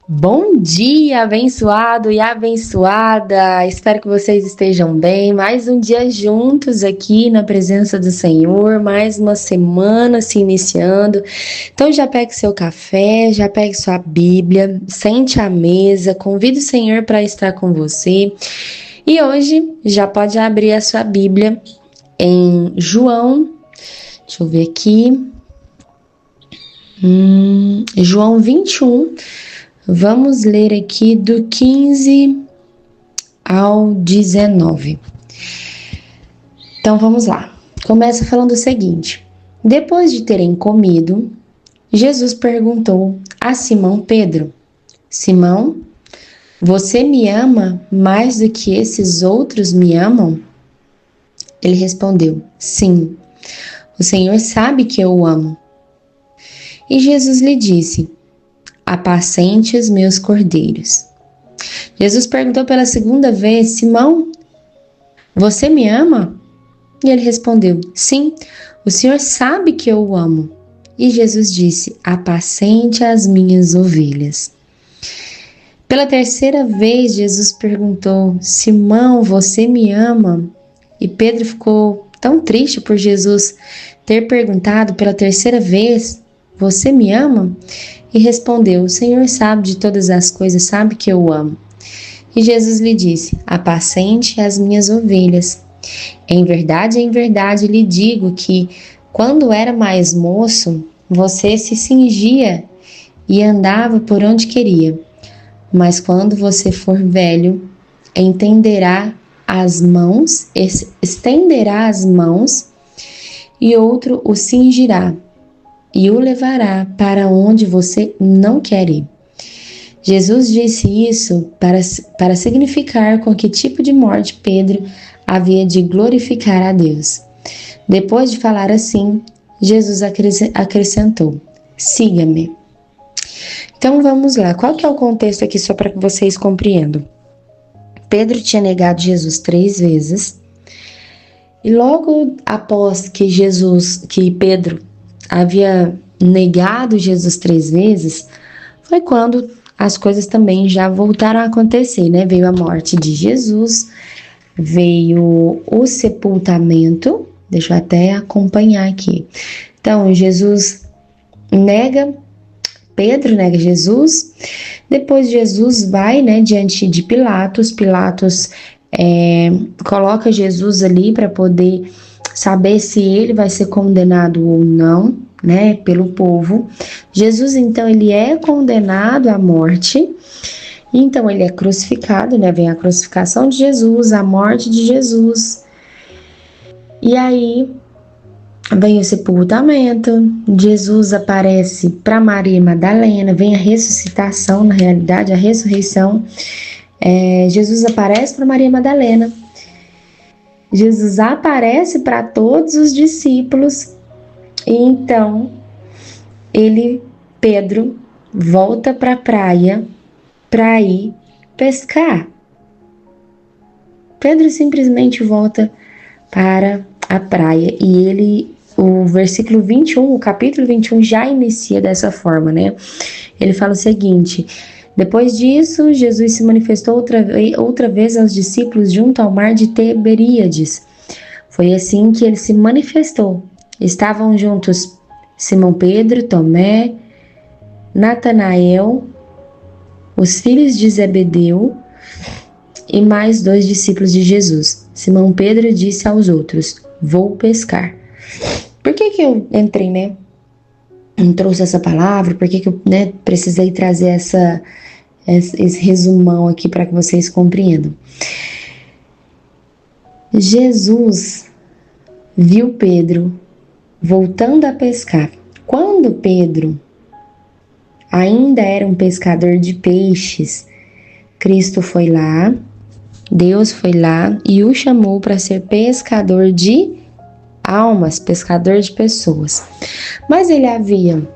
Bom dia, abençoado e abençoada! Espero que vocês estejam bem. Mais um dia juntos aqui na presença do Senhor, mais uma semana se iniciando. Então já pegue seu café, já pegue sua Bíblia, sente à mesa, convide o Senhor para estar com você. E hoje já pode abrir a sua Bíblia em João, deixa eu ver aqui, João 21. Vamos ler aqui do 15 ao 19. Então vamos lá. Começa falando o seguinte: depois de terem comido, Jesus perguntou a Simão Pedro: Simão, você me ama mais do que esses outros me amam? Ele respondeu: sim, o Senhor sabe que eu o amo. E Jesus lhe disse: apacente os meus cordeiros. Jesus perguntou pela segunda vez: Simão, você me ama? E ele respondeu: sim, o Senhor sabe que eu o amo. E Jesus disse: apacente as minhas ovelhas. Pela terceira vez, Jesus perguntou: Simão, você me ama? E Pedro ficou tão triste por Jesus ter perguntado pela terceira vez: você me ama? E respondeu: o Senhor sabe de todas as coisas, sabe que eu o amo. E Jesus lhe disse: apacente as minhas ovelhas. Em verdade lhe digo que, quando era mais moço, você se cingia e andava por onde queria. Mas quando você for velho, estenderá as mãos, e outro o cingirá e o levará para onde você não quer ir. Jesus disse isso para significar com que tipo de morte Pedro havia de glorificar a Deus. Depois de falar assim, Jesus acrescentou: siga-me. Então vamos lá, qual que é o contexto aqui só para que vocês compreendam? Pedro tinha negado Jesus 3 vezes, e logo após que Pedro havia negado Jesus 3 vezes, foi quando as coisas também já voltaram a acontecer, né? Veio a morte de Jesus, veio o sepultamento, deixa eu até acompanhar aqui. Então, Pedro nega Jesus, depois Jesus vai, né, diante de Pilatos, coloca Jesus ali para poder saber se ele vai ser condenado ou não, né, pelo povo. Jesus, então, ele é condenado à morte, então ele é crucificado, né, vem a crucificação de Jesus, a morte de Jesus, e aí vem o sepultamento, Jesus aparece para Maria Madalena, vem a ressuscitação, na realidade, a ressurreição. Jesus aparece para Maria Madalena, Jesus aparece para todos os discípulos, e então Pedro, volta para a praia para ir pescar. Pedro simplesmente volta para a praia e o versículo 21, o capítulo 21 já inicia dessa forma, né? Ele fala o seguinte: depois disso, Jesus se manifestou outra vez aos discípulos junto ao mar de Tiberíades. Foi assim que ele se manifestou. Estavam juntos Simão Pedro, Tomé, Natanael, os filhos de Zebedeu e mais 2 discípulos de Jesus. Simão Pedro disse aos outros: vou pescar. Por que eu entrei, né? Trouxe essa palavra? Por que eu, né, precisei trazer esse resumão aqui para que vocês compreendam? Jesus viu Pedro voltando a pescar. Quando Pedro ainda era um pescador de peixes, Cristo foi lá, Deus foi lá e o chamou para ser pescador de almas, pescador de pessoas. Mas ele havia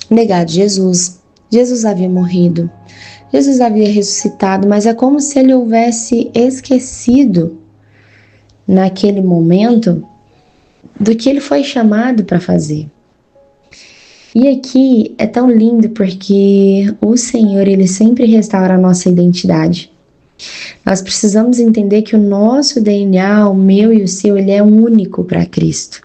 negado Jesus, Jesus havia morrido, Jesus havia ressuscitado, mas é como se ele houvesse esquecido naquele momento do que ele foi chamado para fazer. E aqui é tão lindo porque o Senhor, Ele sempre restaura a nossa identidade. Nós precisamos entender que o nosso DNA, o meu e o seu, ele é único para Cristo.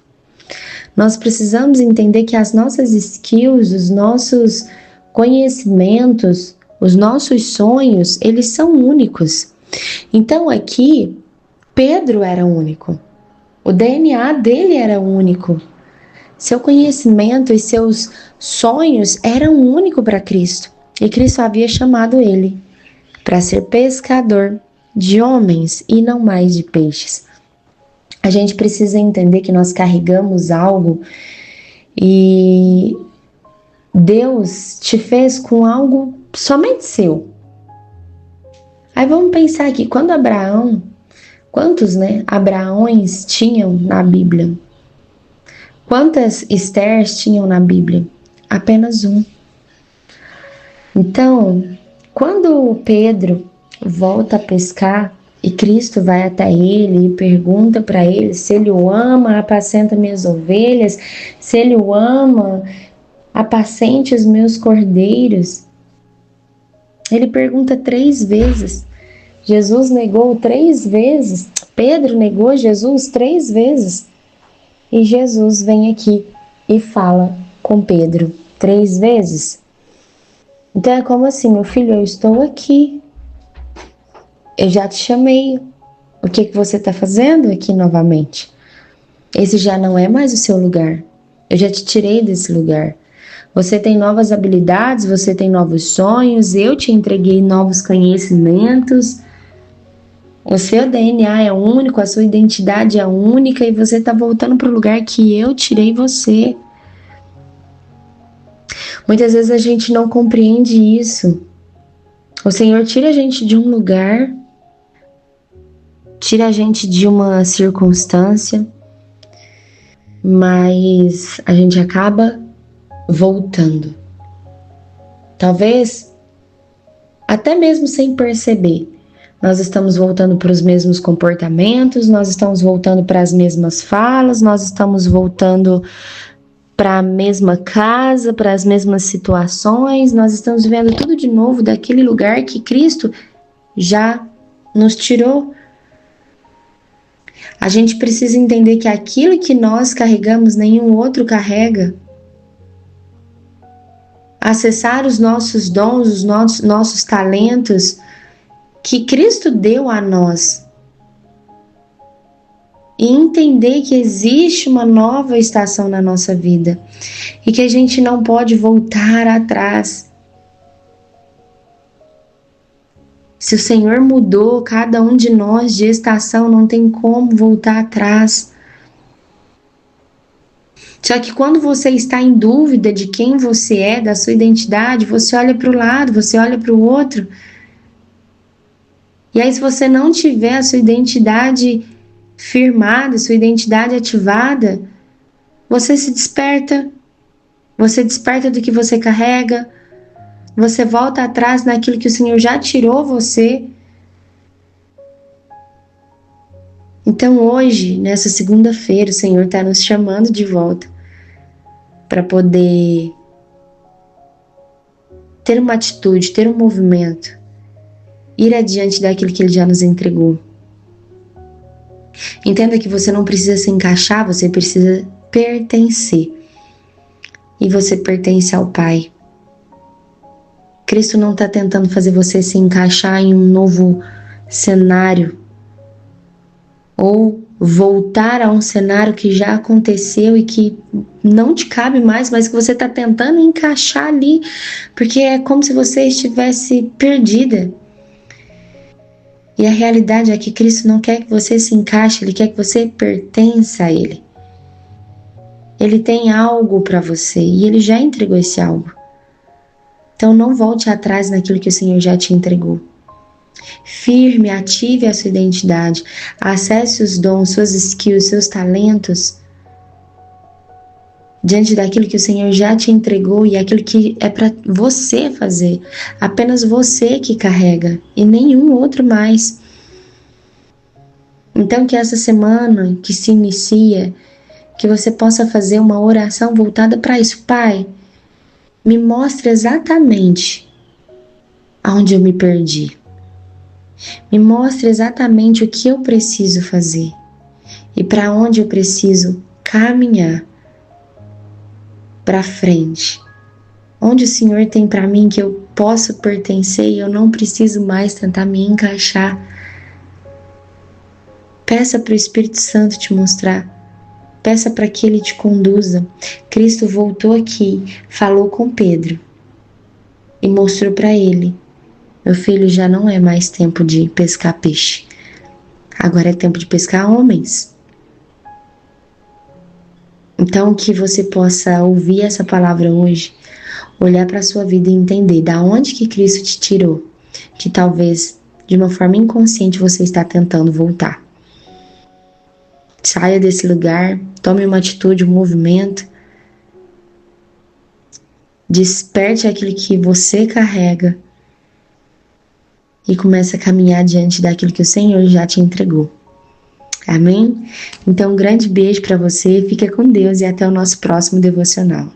Nós precisamos entender que as nossas skills, os nossos conhecimentos, os nossos sonhos, eles são únicos. Então aqui, Pedro era único. O DNA dele era único. Seu conhecimento e seus sonhos eram únicos para Cristo. E Cristo havia chamado ele para ser pescador de homens e não mais de peixes. A gente precisa entender que nós carregamos algo e Deus te fez com algo somente seu. Aí vamos pensar aqui, quando Abraão, quantos, Abraões tinham na Bíblia? Quantas Estérs tinham na Bíblia? Apenas um. Então, quando Pedro volta a pescar e Cristo vai até ele e pergunta para ele se ele o ama, apacenta minhas ovelhas, se ele o ama, apacente os meus cordeiros. Ele pergunta 3 vezes. Jesus negou 3 vezes. Pedro negou Jesus 3 vezes. E Jesus vem aqui e fala com Pedro 3 vezes. Então é como assim, meu filho, eu estou aqui. Eu já te chamei. O que você está fazendo aqui novamente? Esse já não é mais o seu lugar. Eu já te tirei desse lugar. Você tem novas habilidades, você tem novos sonhos, eu te entreguei novos conhecimentos. O seu DNA é único, a sua identidade é única e você está voltando para o lugar que eu tirei você. Muitas vezes a gente não compreende isso. O Senhor tira a gente de um lugar, tira a gente de uma circunstância, mas a gente acaba voltando. Talvez até mesmo sem perceber. Nós estamos voltando para os mesmos comportamentos, nós estamos voltando para as mesmas falas, nós estamos voltando para a mesma casa, para as mesmas situações, nós estamos vivendo tudo de novo daquele lugar que Cristo já nos tirou. A gente precisa entender que aquilo que nós carregamos, nenhum outro carrega. Acessar os nossos dons, os nossos talentos, que Cristo deu a nós e entender que existe uma nova estação na nossa vida e que a gente não pode voltar atrás. Se o Senhor mudou cada um de nós de estação, não tem como voltar atrás. Só que quando você está em dúvida de quem você é, da sua identidade, você olha para o lado, você olha para o outro. E aí, se você não tiver a sua identidade firmada, sua identidade ativada, você se desperta. Você desperta do que você carrega. Você volta atrás naquilo que o Senhor já tirou você. Então hoje, nessa segunda-feira, o Senhor está nos chamando de volta para poder ter uma atitude, ter um movimento, ir adiante daquilo que Ele já nos entregou. Entenda que você não precisa se encaixar, você precisa pertencer. E você pertence ao Pai. Cristo não está tentando fazer você se encaixar em um novo cenário ou voltar a um cenário que já aconteceu e que não te cabe mais, mas que você está tentando encaixar ali, porque é como se você estivesse perdida. E a realidade é que Cristo não quer que você se encaixe, Ele quer que você pertença a Ele. Ele tem algo para você e Ele já entregou esse algo. Então não volte atrás naquilo que o Senhor já te entregou. Firme, ative a sua identidade, acesse os dons, suas skills, seus talentos diante daquilo que o Senhor já te entregou e aquilo que é para você fazer. Apenas você que carrega e nenhum outro mais. Então que essa semana que se inicia, que você possa fazer uma oração voltada para isso. Pai, Me mostra exatamente aonde eu me perdi. Me mostra exatamente o que eu preciso fazer e para onde eu preciso caminhar para frente. Onde o Senhor tem para mim que eu possa pertencer e eu não preciso mais tentar me encaixar. Peça para o Espírito Santo te mostrar. Peça para que Ele te conduza. Cristo voltou aqui, falou com Pedro e mostrou para ele: meu filho, já não é mais tempo de pescar peixe. Agora é tempo de pescar homens. Então, que você possa ouvir essa palavra hoje, olhar para a sua vida e entender da onde que Cristo te tirou, que talvez de uma forma inconsciente você está tentando voltar. Saia desse lugar, tome uma atitude, um movimento, desperte aquilo que você carrega e comece a caminhar diante daquilo que o Senhor já te entregou. Amém? Então, um grande beijo para você, fica com Deus e até o nosso próximo devocional.